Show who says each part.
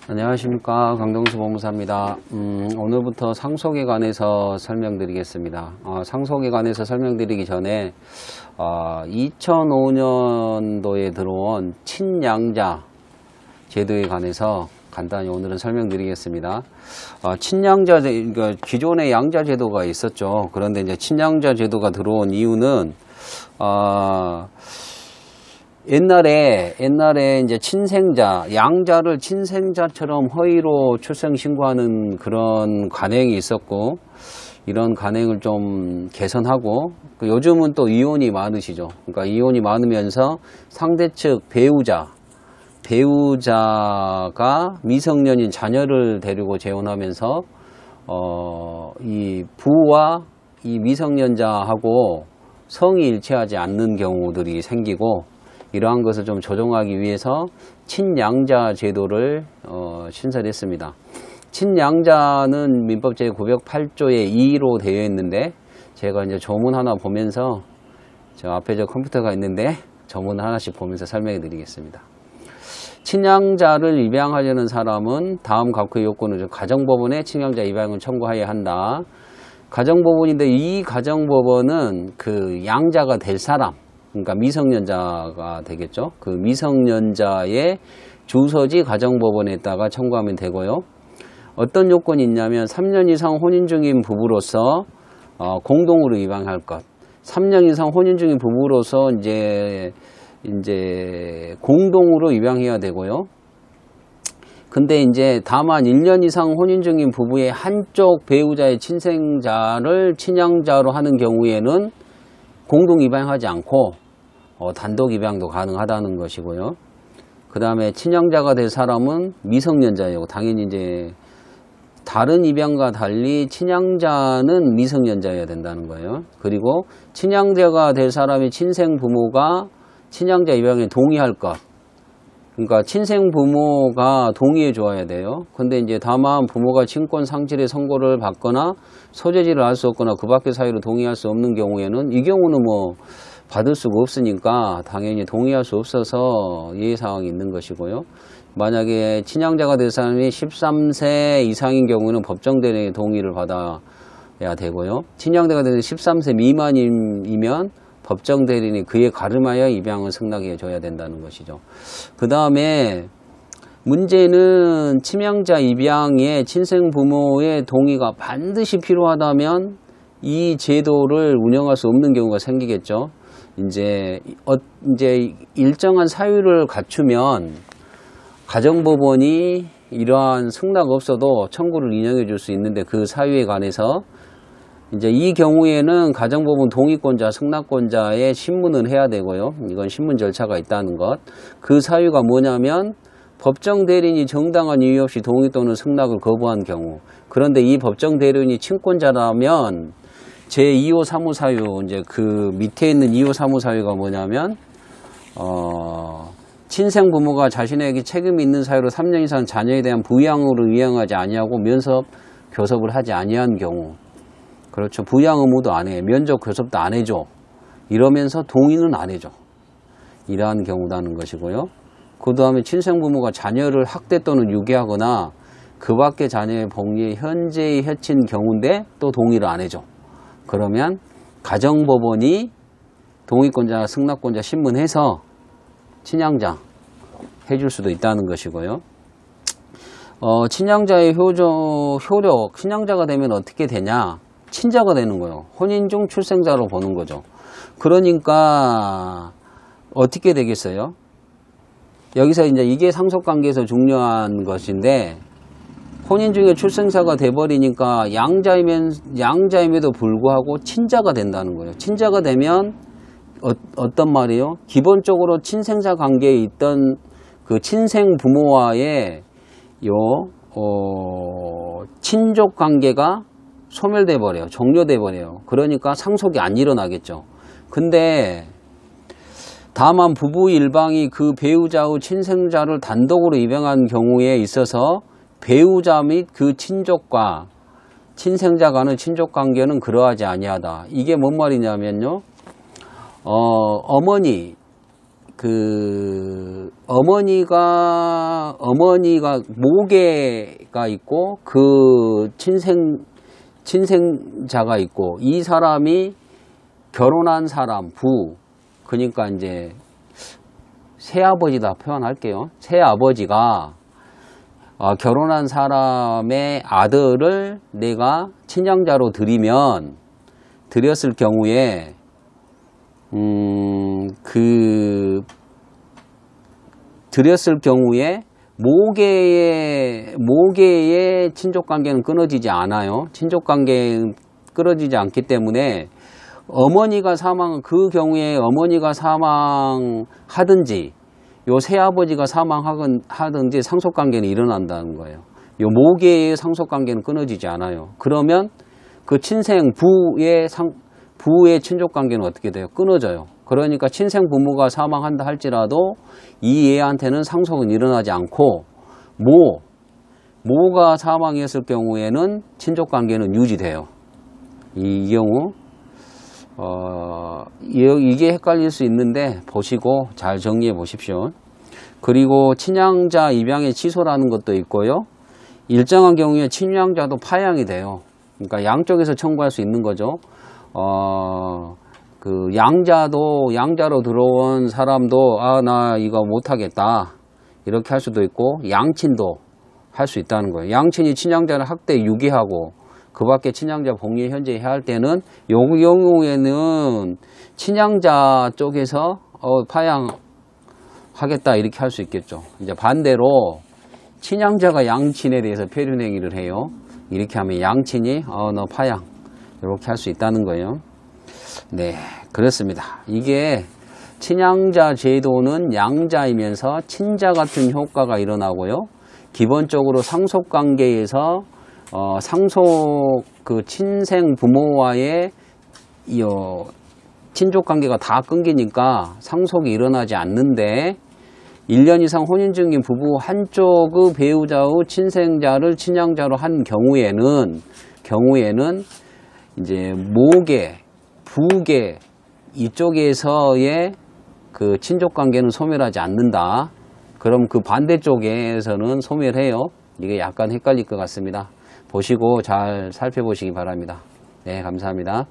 Speaker 1: 안녕하십니까, 강동수 법무사입니다. 오늘부터 상속에 관해서 설명드리겠습니다. 상속에 관해서 설명드리기 전에 2005년도에 들어온 친양자 제도에 관해서 간단히 오늘은 설명드리겠습니다. 친양자, 그러니까 기존의 양자 제도가 있었죠. 그런데 이제 친양자 제도가 들어온 이유는 옛날에 이제 친생자, 양자를 친생자처럼 허위로 출생 신고하는 그런 관행이 있었고, 이런 관행을 좀 개선하고, 요즘은 또 이혼이 많으시죠. 그러니까 이혼이 많으면서 상대 측 배우자가 미성년인 자녀를 데리고 재혼하면서 이 부와 이 미성년자하고 성이 일치하지 않는 경우들이 생기고, 이러한 것을 좀 조정하기 위해서 친양자 제도를 신설했습니다. 친양자는 민법 제908조의 2로 되어 있는데, 제가 이제 조문 하나 보면서, 저 앞에 저 컴퓨터가 있는데 조문 하나씩 보면서 설명해 드리겠습니다. 친양자를 입양하려는 사람은 다음 각호의 요건을 가정법원에 친양자 입양을 청구하여야 한다. 가정법원인데, 이 가정법원은 그 양자가 될 사람, 그러니까 미성년자가 되겠죠. 그 미성년자의 주소지 가정법원에다가 청구하면 되고요. 어떤 요건이 있냐면 3년 이상 혼인 중인 부부로서 공동으로 입양할 것. 3년 이상 혼인 중인 부부로서 이제 공동으로 입양해야 되고요. 근데 이제 다만 1년 이상 혼인 중인 부부의 한쪽 배우자의 친생자를 친양자로 하는 경우에는 공동 입양하지 않고 단독 입양도 가능하다는 것이고요. 그 다음에 친양자가 될 사람은 미성년자예요. 당연히 이제 다른 입양과 달리 친양자는 미성년자여야 된다는 거예요. 그리고 친양자가 될 사람이 친생 부모가 친양자 입양에 동의할 것. 그러니까 친생 부모가 동의해 줘야 돼요. 근데 이제 다만 부모가 친권 상실의 선고를 받거나 소재지를 알 수 없거나 그 밖의 사유로 동의할 수 없는 경우에는, 이 경우는 뭐 받을 수가 없으니까 당연히 동의할 수 없어서 예외사항이 있는 것이고요. 만약에 친양자가 될 사람이 13세 이상인 경우는 법정 대리인의 동의를 받아야 되고요. 친양자가 될 13세 미만이면 법정 대리인이 그에 가름하여 입양을 승낙해 줘야 된다는 것이죠. 그 다음에 문제는 친양자 입양에 친생 부모의 동의가 반드시 필요하다면 이 제도를 운영할 수 없는 경우가 생기겠죠. 이제 일정한 사유를 갖추면 가정법원이 이러한 승낙 없어도 청구를 인용해 줄 수 있는데, 그 사유에 관해서 이제 이 경우에는 가정법원 동의권자, 승낙권자의 신문을 해야 되고요. 이건 신문 절차가 있다는 것. 그 사유가 뭐냐면 법정 대리인이 정당한 이유 없이 동의 또는 승낙을 거부한 경우. 그런데 이 법정 대리인이 친권자라면 제2호 사무 사유, 이제 그 밑에 있는 2호 사무 사유가 뭐냐면 친생 부모가 자신에게 책임이 있는 사유로 3년 이상 자녀에 대한 부양으로 이행하지 아니하고 면접, 교섭을 하지 아니한 경우. 그렇죠. 부양 의무도 안 해. 면접, 교섭도 안 해줘. 이러면서 동의는 안 해줘. 이러한 경우라는 것이고요. 그 다음에 친생부모가 자녀를 학대 또는 유괴하거나 그 밖의 자녀의 복리에 현재의 해친 경우인데 또 동의를 안 해줘. 그러면 가정법원이 동의권자, 승낙권자 신문해서 친양자 해줄 수도 있다는 것이고요. 친양자의 효력, 친양자가 되면 어떻게 되냐? 친자가 되는 거예요. 혼인 중 출생자로 보는 거죠. 그러니까 어떻게 되겠어요? 여기서 이제 이게 상속관계에서 중요한 것인데, 혼인 중에 출생자가 돼버리니까 양자임에도 불구하고 친자가 된다는 거예요. 친자가 되면 어떤 말이에요? 기본적으로 친생자 관계에 있던 그 친생 부모와의 친족 관계가 소멸돼 버려요. 종료돼 버려요. 그러니까 상속이 안 일어나겠죠. 근데 다만 부부 일방이 그 배우자 후 친생자를 단독으로 입양한 경우에 있어서 배우자 및 그 친족과 친생자 간의 친족 관계는 그러하지 아니하다. 이게 뭔 말이냐면요. 어머니 어머니가 모계가 있고 그 친생자가 있고 이 사람이 결혼한 사람 그러니까 이제 새아버지다 표현할게요. 새아버지가 결혼한 사람의 아들을 내가 친양자로 드렸을 경우에 모계의 친족관계는 끊어지지 않아요. 친족관계는 끊어지지 않기 때문에 그 경우에 어머니가 사망하든지 요 새아버지가 사망하든지 상속관계는 일어난다는 거예요. 요 모계의 상속관계는 끊어지지 않아요. 그러면 그 친생 부의 친족관계는 어떻게 돼요? 끊어져요. 그러니까 친생 부모가 사망한다 할지라도 이 애한테는 상속은 일어나지 않고 모가 사망했을 경우에는 친족관계는 유지돼요. 이 경우 이게 헷갈릴 수 있는데 보시고 잘 정리해 보십시오. 그리고 친양자 입양의 취소라는 것도 있고요. 일정한 경우에 친양자도 파양이 돼요. 그러니까 양쪽에서 청구할 수 있는 거죠. 양자로 들어온 사람도 나 이거 못하겠다 이렇게 할 수도 있고, 양친도 할 수 있다는 거예요. 양친이 친양자를 학대 유기하고 그 밖에 친양자 복리 현재 해야 할 때는 요 경우에는 친양자 쪽에서 파양하겠다 이렇게 할 수 있겠죠. 이제 반대로 친양자가 양친에 대해서 폐륜행위를 해요. 이렇게 하면 양친이 너 파양 이렇게 할 수 있다는 거예요. 네, 그렇습니다. 이게 친양자 제도는 양자이면서 친자 같은 효과가 일어나고요. 기본적으로 상속관계에서 친생 부모와의 친족관계가 다 끊기니까 상속이 일어나지 않는데, 1년 이상 혼인 중인 부부 한쪽의 배우자의 친생자를 친양자로 한 경우에는 이제 모계, 부계 이쪽에서의 그 친족관계는 소멸하지 않는다. 그럼 그 반대쪽에서는 소멸해요. 이게 약간 헷갈릴 것 같습니다. 보시고 잘 살펴보시기 바랍니다. 네, 감사합니다.